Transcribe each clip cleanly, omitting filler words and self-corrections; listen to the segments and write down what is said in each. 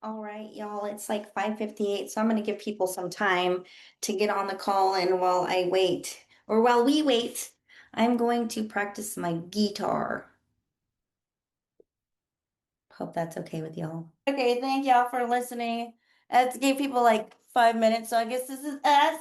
All right, y'all, it's like 5:58, so I'm going to give people some time to get on the call. And while I wait, or while we wait, I'm going to practice my guitar. Hope that's okay with y'all. Okay, thank y'all for listening. Let's give people like 5 minutes, so I guess this is us.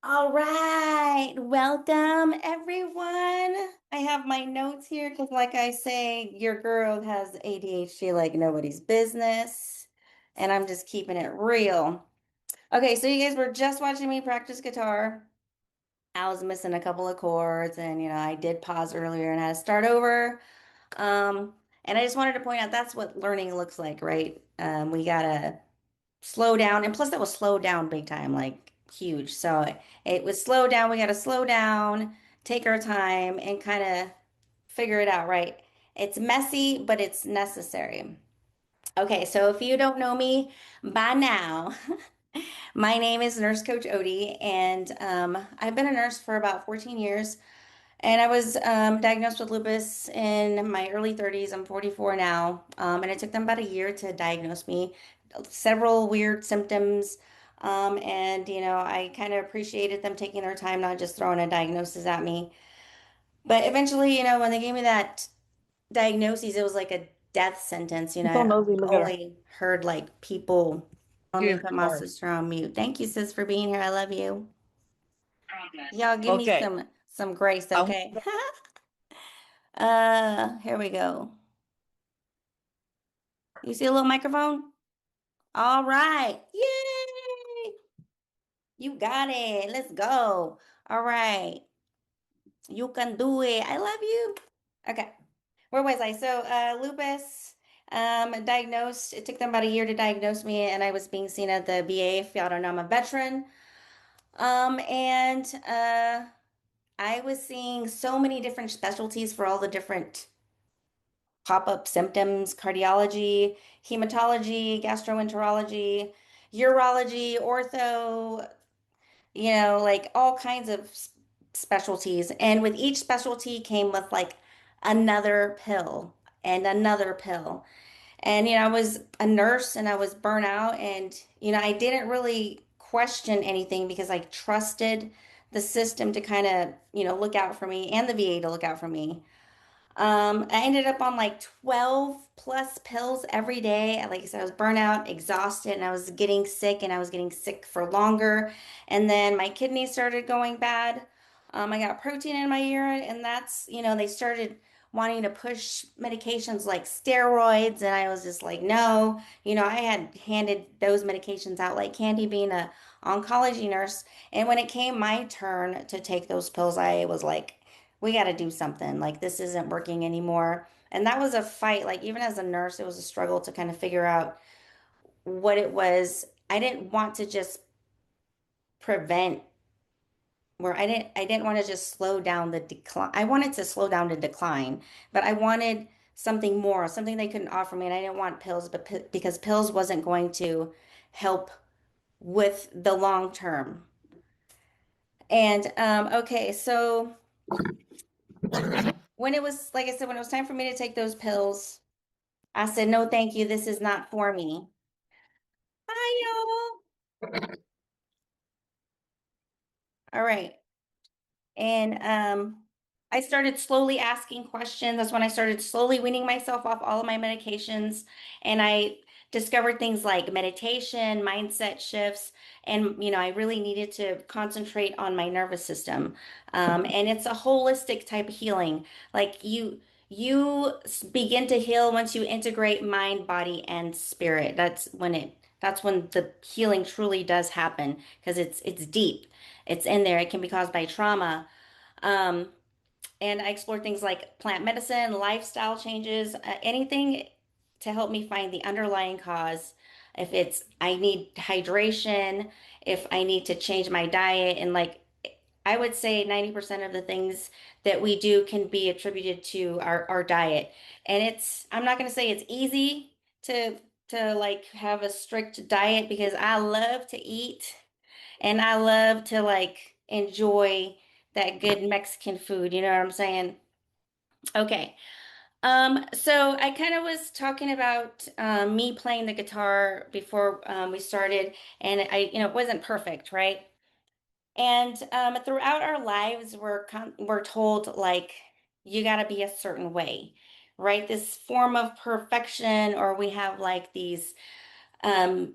All right, welcome everyone. I have my notes here because, like I say, your girl has ADHD like nobody's business, and I'm just keeping it real. Okay, so you guys were just watching me practice guitar. I was missing a couple of chords, and I did pause earlier and had to start over. And I just wanted to point out that's what learning looks like, right? We gotta slow down, and plus that was slowed down big time, like huge. So it was slowed down. We got to slow down, take our time, and kind of figure it out, right? It's messy, but it's necessary. Okay, so if you don't know me by now, my name is Nurse Coach Odie, and I've been a nurse for about 14 years. And I was diagnosed with lupus in my early 30s. I'm 44 now. And it took them about a year to diagnose me. Several weird symptoms. And I kind of appreciated them taking their time, not just throwing a diagnosis at me. But eventually, when they gave me that diagnosis, it was like a death sentence. She's so I nosy. Look at her. only heard like people. Let me Give put my card. sister on mute. Thank you, sis, for being here. I love you. Y'all give me Okay. some grace, I want okay? Here we go. You see a little microphone? All right. Yay! You got it. Let's go. All right. You can do it. I love you. Okay. Where was I? So, lupus, diagnosed. It took them about a year to diagnose me, and I was being seen at the VA. If y'all don't know, I'm a veteran. And I was seeing so many different specialties for all the different pop-up symptoms, cardiology, hematology, gastroenterology, urology, ortho, like all kinds of specialties. And with each specialty came with like another pill and another pill. And I was a nurse and I was burnt out, and I didn't really question anything because I trusted the system to kind of, look out for me, and the VA to look out for me. I ended up on like 12 plus pills every day. Like I said, I was burnt out, exhausted, and I was getting sick, and I was getting sick for longer. And then my kidneys started going bad. I got protein in my urine, and they started wanting to push medications like steroids. And I was just like, no, I had handed those medications out like candy being a oncology nurse. And when it came my turn to take those pills, I was like, we got to do something. Like, this isn't working anymore. And that was a fight. Like, even as a nurse, it was a struggle to kind of figure out what it was. I didn't want to just prevent where I didn't want to just slow down the decline. I wanted to slow down the decline, but I wanted something more, something they couldn't offer me. And I didn't want pills, but because pills wasn't going to help with the long term. And okay, so when it was, like I said, when it was time for me to take those pills, I said, no, thank you. This is not for me. Hi, y'all. All right. And I started slowly asking questions. That's when I started slowly weaning myself off all of my medications. And I discovered things like meditation, mindset shifts. And, I really needed to concentrate on my nervous system. And it's a holistic type of healing. Like begin to heal once you integrate mind, body, and spirit. That's when the healing truly does happen because it's deep. It's in there. It can be caused by trauma. Um, and I explore things like plant medicine, lifestyle changes, anything to help me find the underlying cause. If it's I need hydration, if I need to change my diet, and like I would say 90% of the things that we do can be attributed to our diet. And I'm not going to say it's easy to like have a strict diet because I love to eat. And I love to like enjoy that good Mexican food. You know what I'm saying? Okay. So I kind of was talking about me playing the guitar before we started, and it wasn't perfect, right? And throughout our lives, we're told like you got to be a certain way, right? This form of perfection, or we have like these um,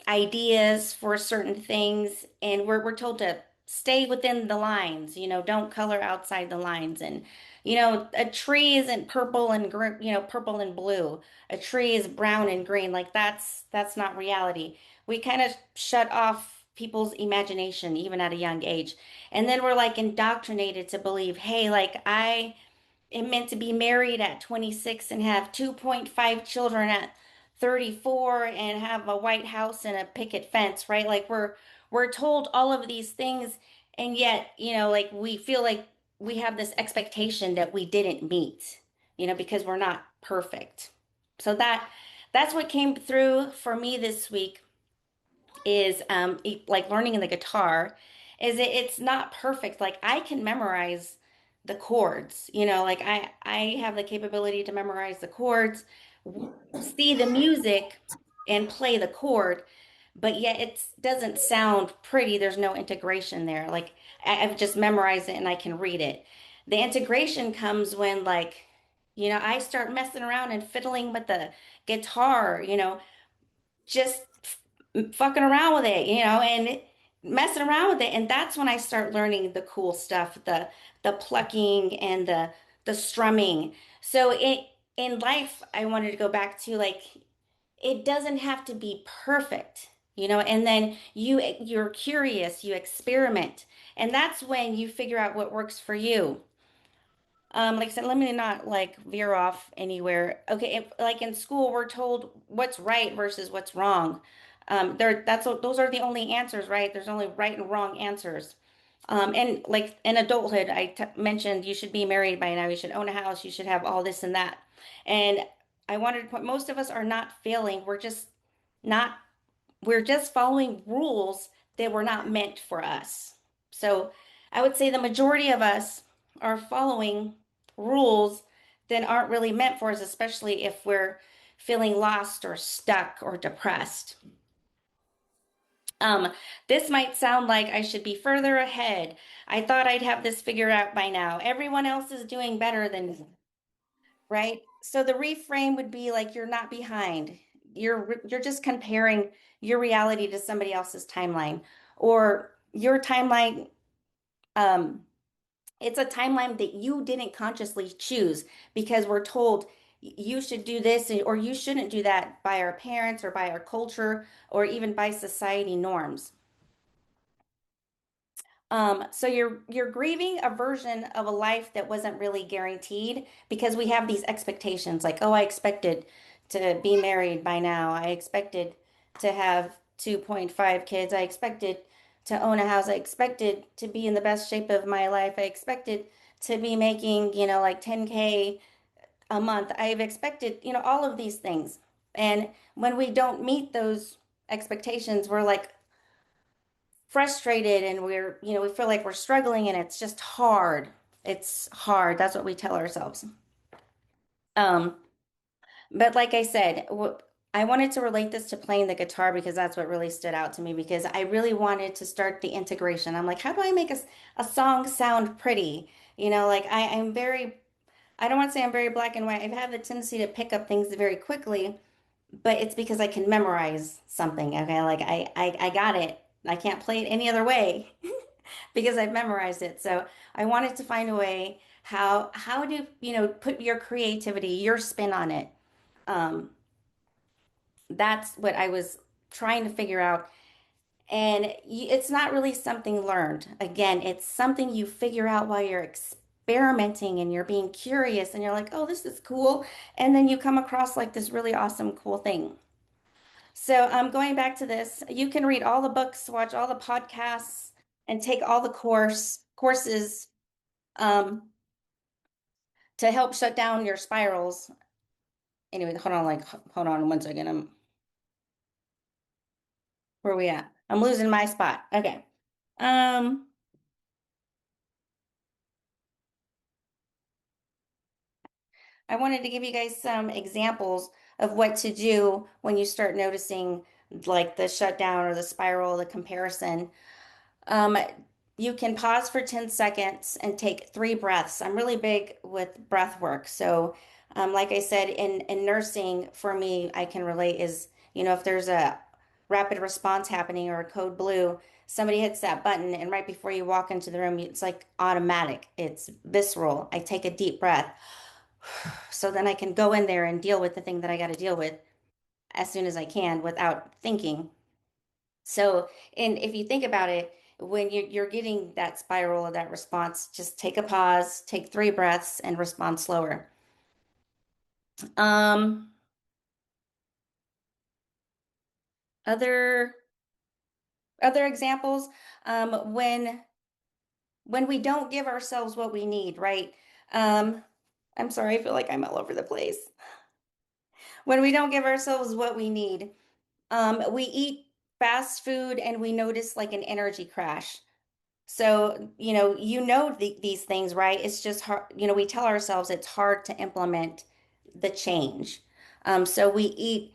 ideas for certain things, and we're told to stay within the lines, don't color outside the lines. And a tree isn't purple and purple and blue. A tree is brown and green. Like that's not reality. We kind of shut off people's imagination even at a young age. And then we're like indoctrinated to believe, hey, like I it meant to be married at 26 and have 2.5 children at 34 and have a White House and a picket fence, right? Like we're told all of these things, and yet, like we feel like we have this expectation that we didn't meet, because we're not perfect. So that's what came through for me this week is like learning the guitar is it's not perfect. Like I can memorize the chords, like I have the capability to memorize the chords, see the music and play the chord, but yet it doesn't sound pretty. There's no integration there. Like I've just memorized it and I can read it. The integration comes when like I start messing around and fiddling with the guitar, just fucking around with it, and messing around with it. And that's when I start learning the cool stuff, the plucking and the strumming. So in life, I wanted to go back to like it doesn't have to be perfect, and then you're curious, you experiment, and that's when you figure out what works for you. Like I said, let me not like veer off anywhere. Okay, like in school, we're told what's right versus what's wrong. Those are the only answers, right? There's only right and wrong answers. And like in adulthood, I t mentioned you should be married by now, you should own a house, you should have all this and that. And I wanted to point, most of us are not failing. Not we're just following rules that were not meant for us. So I would say the majority of us are following rules that aren't really meant for us, especially if we're feeling lost or stuck or depressed. Um, this might sound like I should be further ahead. I thought I'd have this figured out by now. Everyone else is doing better than me, right? So the reframe would be like you're not behind. You're just comparing your reality to somebody else's timeline, or your timeline um it's a timeline that you didn't consciously choose because we're told you should do this or you shouldn't do that by our parents or by our culture or even by society norms. So you're grieving a version of a life that wasn't really guaranteed because we have these expectations like, oh, I expected to be married by now. I expected to have 2.5 kids. I expected to own a house. I expected to be in the best shape of my life. I expected to be making, like 10K a month. I've expected, all of these things. And when we don't meet those expectations, we're like, frustrated and we feel like we're struggling and it's just hard. It's hard. That's what we tell ourselves. Um, but like I said, I wanted to relate this to playing the guitar because that's what really stood out to me because I really wanted to start the integration. I'm like, how do I make a song sound pretty? Like I don't want to say I'm very black and white. I have a tendency to pick up things very quickly, but it's because I can memorize something. Okay, like I got it. I can't play it any other way because I've memorized it. So I wanted to find a way how to, put your creativity, your spin on it. Um, that's what I was trying to figure out. And it's not really something learned. Again, it's something you figure out while you're experimenting and you're being curious and you're like, oh, this is cool. And then you come across like this really awesome, cool thing. So, going back to this, you can read all the books, watch all the podcasts, and take all the courses um, to help shut down your spirals. Anyway, hold on one second. Where are we at? I'm losing my spot. Okay. Um, I wanted to give you guys some examples of what to do when you start noticing like the shutdown or the spiral, the comparison. Um, you can pause for 10 seconds and take 3 breaths. I'm really big with breath work. So, like I said, in nursing, for me, I can relate is, if there's a rapid response happening or a code blue, somebody hits that button, and right before you walk into the room, it's like automatic, it's visceral. I take a deep breath so then I can go in there and deal with the thing that I got to deal with as soon as I can without thinking. So, and if you think about it, when you're getting that spiral of that response, just take a pause, take 3 breaths, and respond slower. Um, other other examples, when we don't give ourselves what we need, right? Um, I'm sorry, I feel like I'm all over the place. When we don't give ourselves what we need, we eat fast food and we notice like an energy crash. So, these things, right? It's just hard, we tell ourselves it's hard to implement the change. So we eat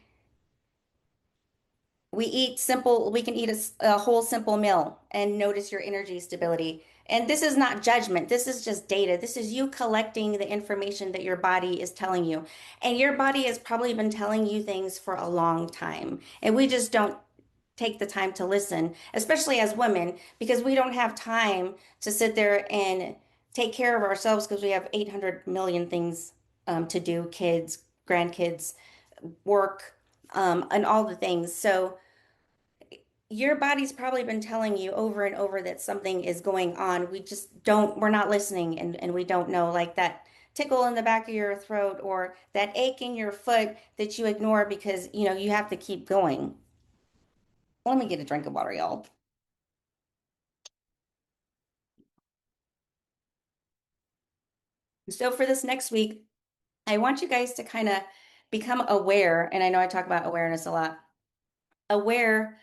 simple, we can eat a whole simple meal and notice your energy stability. And this is not judgment. This is just data. This is you collecting the information that your body is telling you. And your body has probably been telling you things for a long time. And we just don't take the time to listen, especially as women, because we don't have time to sit there and take care of ourselves because we have 800 million things to do, kids, grandkids, work, and all the things. So your body's probably been telling you over and over that something is going on. We're not listening and we don't know, like that tickle in the back of your throat or that ache in your foot that you ignore because, you have to keep going. Let me get a drink of water, y'all. So for this next week, I want you guys to kind of become aware, and I know I talk about awareness a lot, aware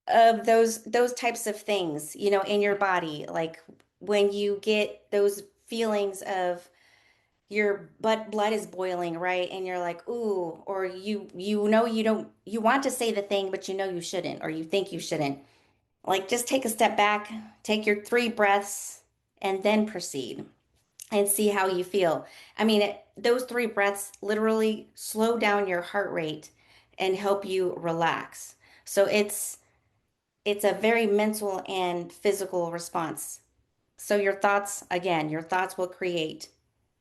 of those types of things, in your body. Like when you get those feelings of your blood is boiling, right? And you're like, ooh, or you want to say the thing, but you shouldn't, or you think you shouldn't. Like just take a step back, take your 3 breaths, and then proceed and see how you feel. I mean, those 3 breaths literally slow down your heart rate and help you relax. So it's a very mental and physical response. So your thoughts will create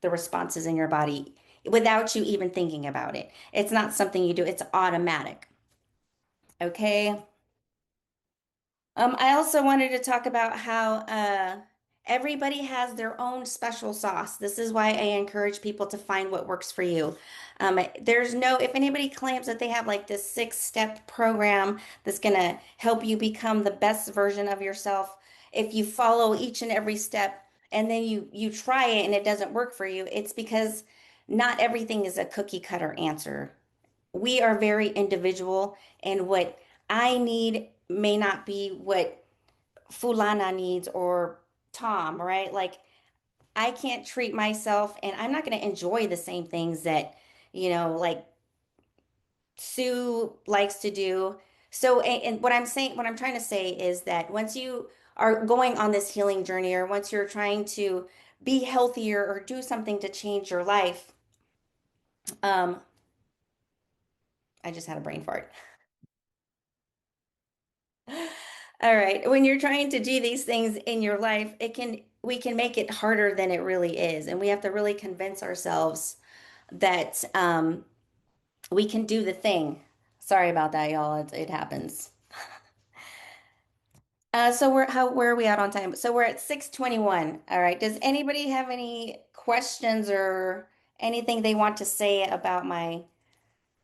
the responses in your body without you even thinking about it. It's not something you do, it's automatic. Okay? I also wanted to talk about how everybody has their own special sauce. This is why I encourage people to find what works for you. If anybody claims that they have like this 6-step program that's going to help you become the best version of yourself, if you follow each and every step and then you try it and it doesn't work for you, it's because not everything is a cookie cutter answer. We are very individual, and what I need may not be what Fulana needs or Tom, right? Like I can't treat myself and I'm not going to enjoy the same things that, like Sue likes to do. So, and what I'm trying to say is that once you are going on this healing journey or once you're trying to be healthier or do something to change your life, um, I just had a brain fart. All right. When you're trying to do these things in your life, we can make it harder than it really is. And we have to really convince ourselves that we can do the thing. Sorry about that, y'all. It happens. Where are we at on time? So we're at 6:21. All right. Does anybody have any questions or anything they want to say about my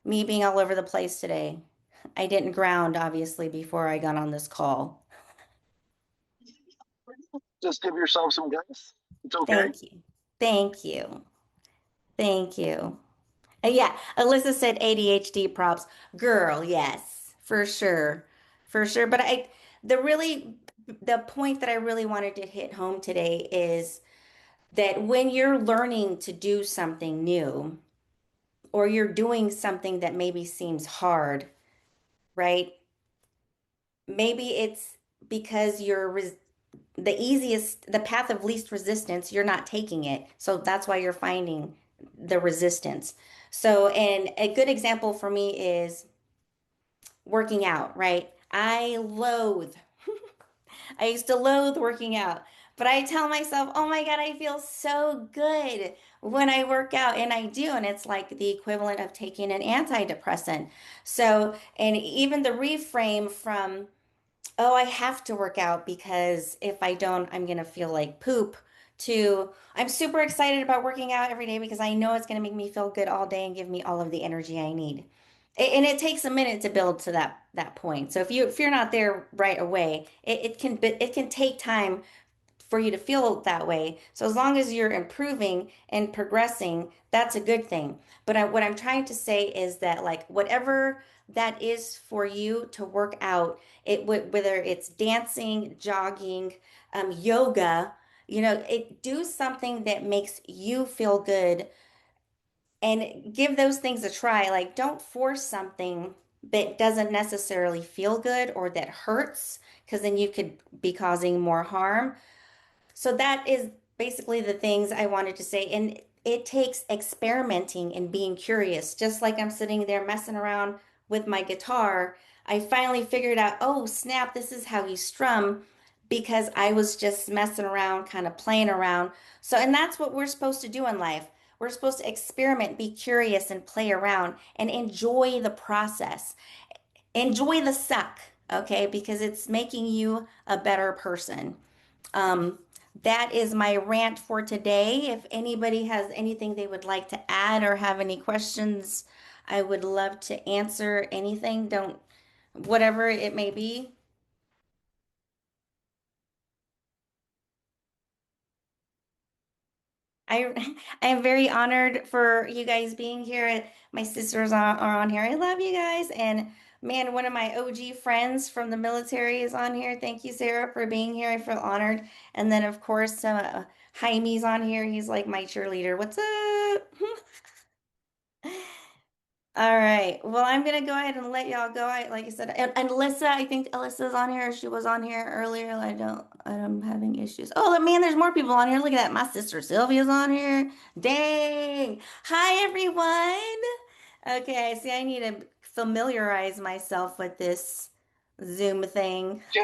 me being all over the place today? I didn't ground, obviously, before I got on this call. Just give yourself some grace. It's okay. Thank you. Thank you. Thank you. Yeah, Alyssa said ADHD props. Girl, yes, for sure. For sure. The point that I really wanted to hit home today is that when you're learning to do something new or you're doing something that maybe seems hard, right? Maybe it's because the path of least resistance, you're not taking it. So that's why you're finding the resistance. So, and a good example for me is working out, right? I used to loathe working out, but I tell myself, oh my God, I feel so good when I work out. And I do. And it's like the equivalent of taking an antidepressant. So, and even the reframe from, oh, I have to work out because if I don't, I'm going to feel like poop, to I'm super excited about working out every day because I know it's going to make me feel good all day and give me all of the energy I need. And it takes a minute to build to that point. So if you're not there right away, it can take time for you to feel that way. So as long as you're improving and progressing, that's a good thing. But what I'm trying to say is that like whatever that is for you to work out, whether it's dancing, jogging, yoga, do something that makes you feel good and give those things a try. Like don't force something that doesn't necessarily feel good or that hurts, because then you could be causing more harm. So that is basically the things I wanted to say. And it takes experimenting and being curious. Just like I'm sitting there messing around with my guitar, I finally figured out, oh, snap, this is how you strum, because I was just messing around, kind of playing around. So, and that's what we're supposed to do in life. We're supposed to experiment, be curious, and play around and enjoy the process. Enjoy the suck, okay? Because it's making you a better person. Um, that is my rant for today. If anybody has anything they would like to add or have any questions, I would love to answer anything. Don't, whatever it may be. I I am very honored for you guys being here. My sisters are on here. I love you guys. And man, one of my OG friends from the military is on here. Thank you, Sarah, for being here. I feel honored. And then, of course, Jaime's on here. He's like my cheerleader. What's up? All right. Well, I'm gonna go ahead and let y'all go. Like I said, and Alyssa, I think Alyssa's on here. She was on here earlier. I'm having issues. Oh, man, there's more people on here. Look at that. My sister Sylvia's on here. Dang. Hi, everyone. Okay, see, I need to familiarize myself with this Zoom thing. You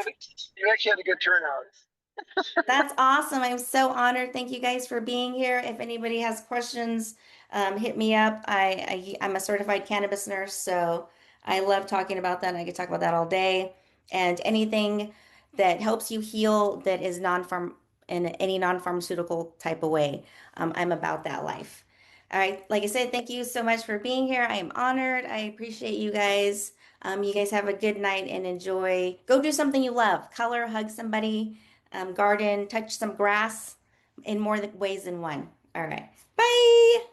actually had a good turnout. That's awesome. I'm so honored. Thank you guys for being here. If anybody has questions, hit me up. I'm a certified cannabis nurse, so I love talking about that. And I could talk about that all day. And anything that helps you heal that is non-farm in any non-pharmaceutical type of way, I'm about that life. All right. Like I said, thank you so much for being here. I am honored. I appreciate you guys. You guys have a good night and enjoy. Go do something you love. Color, hug somebody, garden, touch some grass in more ways than one. All right. Bye.